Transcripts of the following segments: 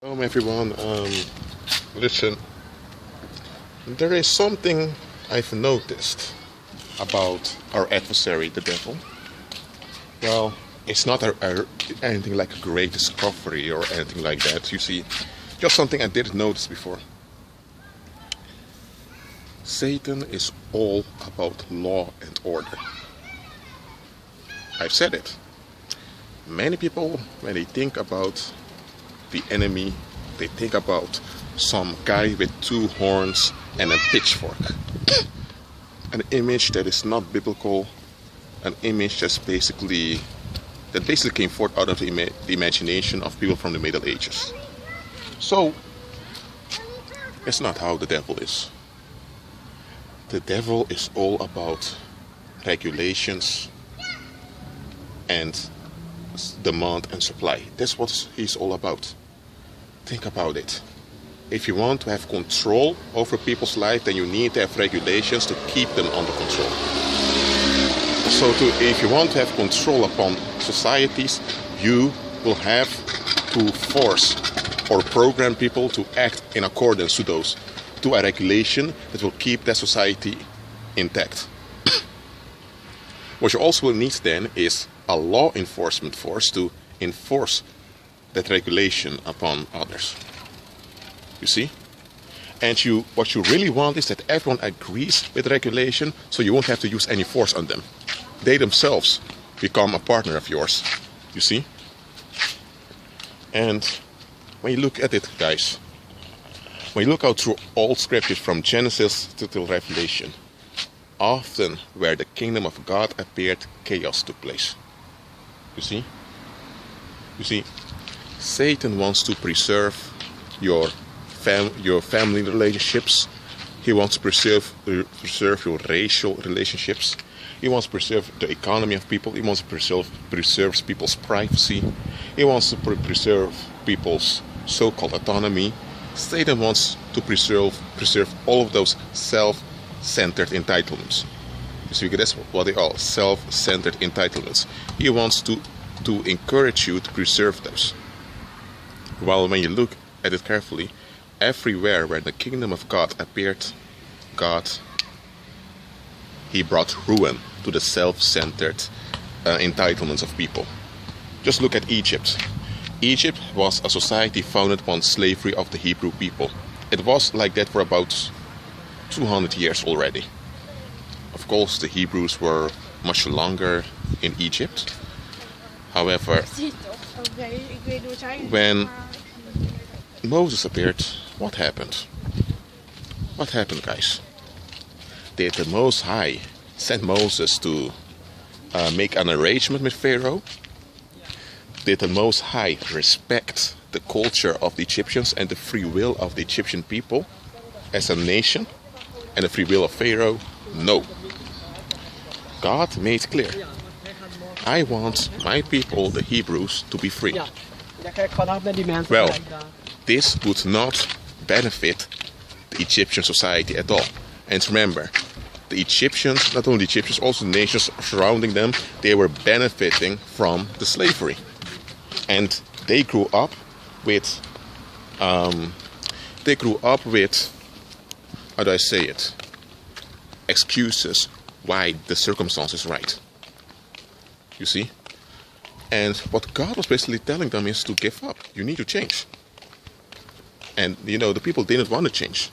Everyone, listen, there is something I've noticed about our adversary, the devil. Well, it's not anything like a great discovery or anything like that, you see, just something I didn't notice before. Satan is all about law and order. I've said it. Many people, when they think about the enemy, they think about some guy with two horns and a pitchfork. An image that is not biblical, an image that basically came forth out of the imagination of people from the Middle Ages. So, it's not how the devil is. The devil is all about regulations and demand and supply. That's what he's all about. Think about it. If you want to have control over people's life, then you need to have regulations to keep them under control. So if you want to have control upon societies, you will have to force or program people to act in accordance to a regulation that will keep that society intact. What you also will need then is a law enforcement force to enforce that regulation upon others. You see? And what you really want is that everyone agrees with regulation, so you won't have to use any force on them. They themselves become a partner of yours. You see? And when you look at it, guys, when you look out through all scriptures from Genesis to Revelation, often where the kingdom of God appeared, chaos took place. You see? You see, Satan wants to preserve your family relationships. He wants to preserve your racial relationships. He wants to preserve the economy of people. He wants to preserve people's privacy. He wants to preserve people's so-called autonomy. Satan wants to preserve all of those self-centered entitlements. You see, that's what they are, self-centered entitlements. He wants to encourage you to preserve those. While when you look at it carefully, everywhere where the kingdom of God appeared, he brought ruin to the self-centered entitlements of people. Just look at Egypt. Egypt was a society founded upon slavery of the Hebrew people. It was like that for about 200 years already. Of course, the Hebrews were much longer in Egypt. However, when Moses appeared, what happened? What happened, guys? Did the Most High send Moses to make an arrangement with Pharaoh? Did the Most High respect the culture of the Egyptians and the free will of the Egyptian people as a nation and the free will of Pharaoh? No. God made clear, I want my people, the Hebrews, to be free. Well, this would not benefit the Egyptian society at all. And remember, the Egyptians, not only the Egyptians, also the nations surrounding them, they were benefiting from the slavery. And they grew up with, how do I say it? Excuses why the circumstance is right. You see? And what God was basically telling them is to give up. You need to change. And the people didn't want to change.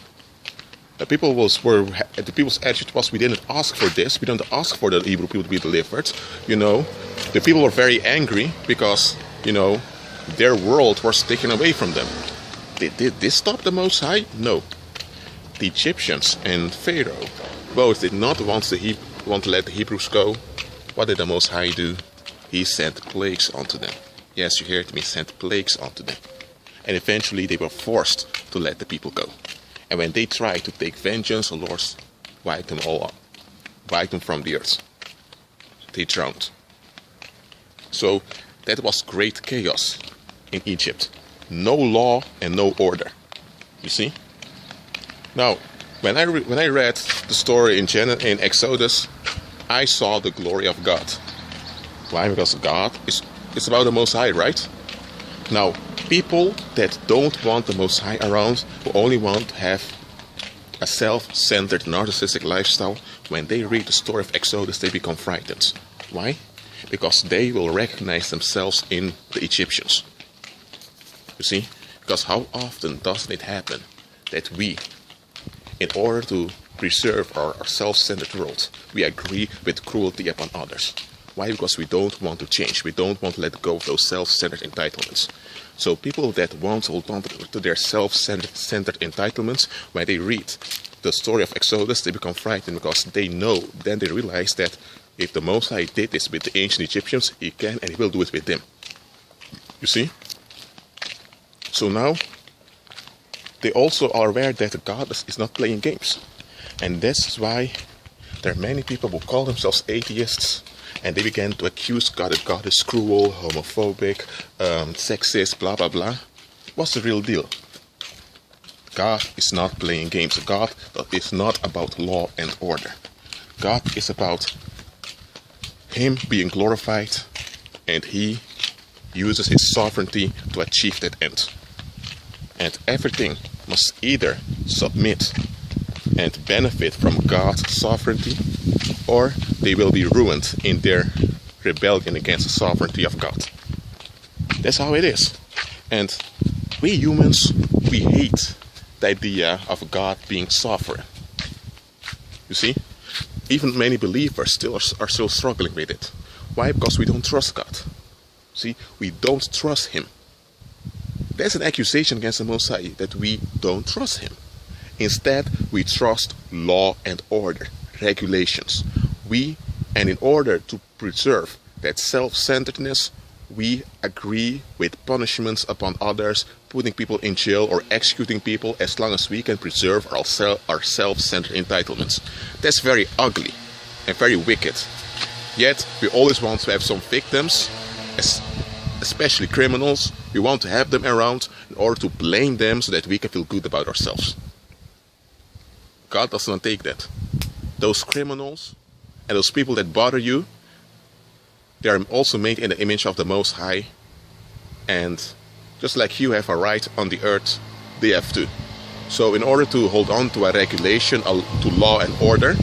The people's attitude was, we didn't ask for this. We didn't ask for the Hebrew people to be delivered. The people were very angry because their world was taken away from them. Did this stop the Most High? No. The Egyptians and Pharaoh both did not want to let the Hebrews go. What did the Most High do? He sent plagues onto them. Yes, you heard me, sent plagues onto them. And eventually they were forced to let the people go. And when they tried to take vengeance, the Lord wiped them all up. Wiped them from the earth. They drowned. So that was great chaos in Egypt. No law and no order. You see? Now, when I read the story in Exodus, I saw the glory of God. Why? Because God is about the Most High, right? Now, people that don't want the Most High around, who only want to have a self-centered narcissistic lifestyle, when they read the story of Exodus, they become frightened. Why? Because they will recognize themselves in the Egyptians. You see? Because how often doesn't it happen that we, in order to preserve our self-centered world, we agree with cruelty upon others? Why? Because we don't want to change. We don't want to let go of those self-centered entitlements. So people that want to hold on to their self-centered entitlements, when they read the story of Exodus, they become frightened, because they know, then they realize that if the Most High did this with the ancient Egyptians, He can and He will do it with them. You see? So now, they also are aware that God is not playing games. And that's why there are many people who call themselves atheists, and they began to accuse God that God is cruel, homophobic, sexist, blah, blah, blah. What's the real deal? God is not playing games. God is not about law and order. God is about Him being glorified, and He uses His sovereignty to achieve that end. And everything must either submit and benefit from God's sovereignty, or they will be ruined in their rebellion against the sovereignty of God. That's how it is. And we humans, we hate the idea of God being sovereign. You see? Even many believers are still struggling with it. Why? Because we don't trust God. See? We don't trust Him. There's an accusation against the Most High that we don't trust Him. Instead, we trust law and order, regulations. And in order to preserve that self-centeredness, we agree with punishments upon others, putting people in jail or executing people, as long as we can preserve our self-centered entitlements. That's very ugly and very wicked. Yet, we always want to have some victims, especially criminals. We want to have them around in order to blame them so that we can feel good about ourselves. God does not take that. Those criminals and those people that bother you, they are also made in the image of the Most High. And just like you have a right on the earth, they have too. So in order to hold on to a regulation, to law and order,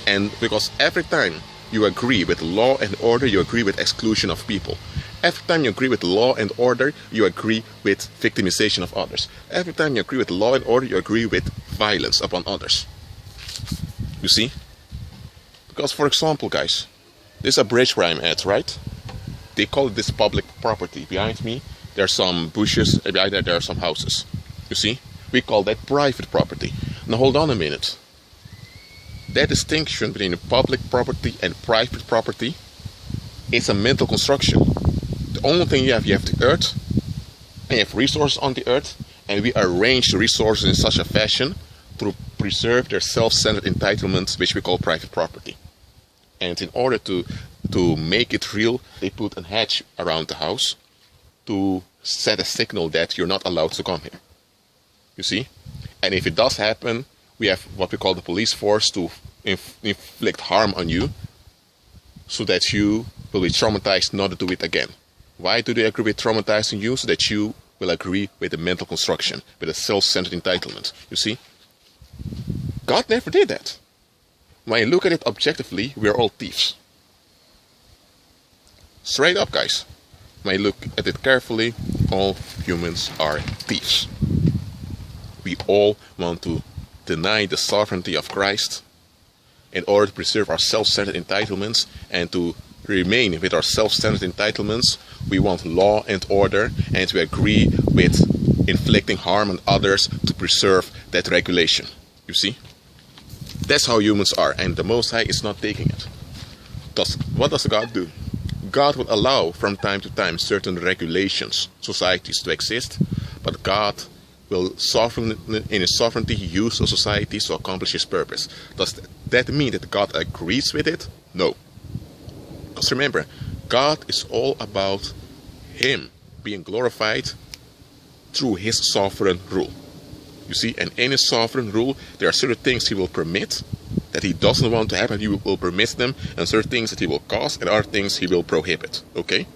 and because every time you agree with law and order, you agree with exclusion of people. Every time you agree with law and order, you agree with victimization of others. Every time you agree with law and order, you agree with violence upon others. You see? Because, for example, guys, this is a bridge where I'm at, right? They call this public property. Behind me, there are some bushes, and behind there are some houses. You see? We call that private property. Now, hold on a minute. That distinction between public property and private property is a mental construction. The only thing you have the earth, and you have resources on the earth, and we arrange the resources in such a fashion to preserve their self-centered entitlements, which we call private property. And in order to make it real, they put a hedge around the house to set a signal that you're not allowed to come here. You see? And if it does happen, we have what we call the police force to inflict harm on you, so that you will be traumatized not to do it again. Why do they agree with traumatizing you? So that you will agree with the mental construction, with a self-centered entitlement. You see? God never did that. When you look at it objectively, we are all thieves. Straight up, guys. When you look at it carefully, all humans are thieves. We all want to deny the sovereignty of Christ in order to preserve our self-centered entitlements, and to remain with our self-centered entitlements, we want law and order, and we agree with inflicting harm on others to preserve that regulation. You see? That's how humans are, and the Most High is not taking it. Thus, what does God do? God will allow from time to time certain regulations, societies to exist, but God will in His sovereignty use those societies to accomplish His purpose. Does that mean that God agrees with it? No. Because remember, God is all about Him being glorified through His sovereign rule. You see, and in His sovereign rule, there are certain things He will permit that He doesn't want to happen, He will permit them, and certain things that He will cause, and other things He will prohibit. Okay?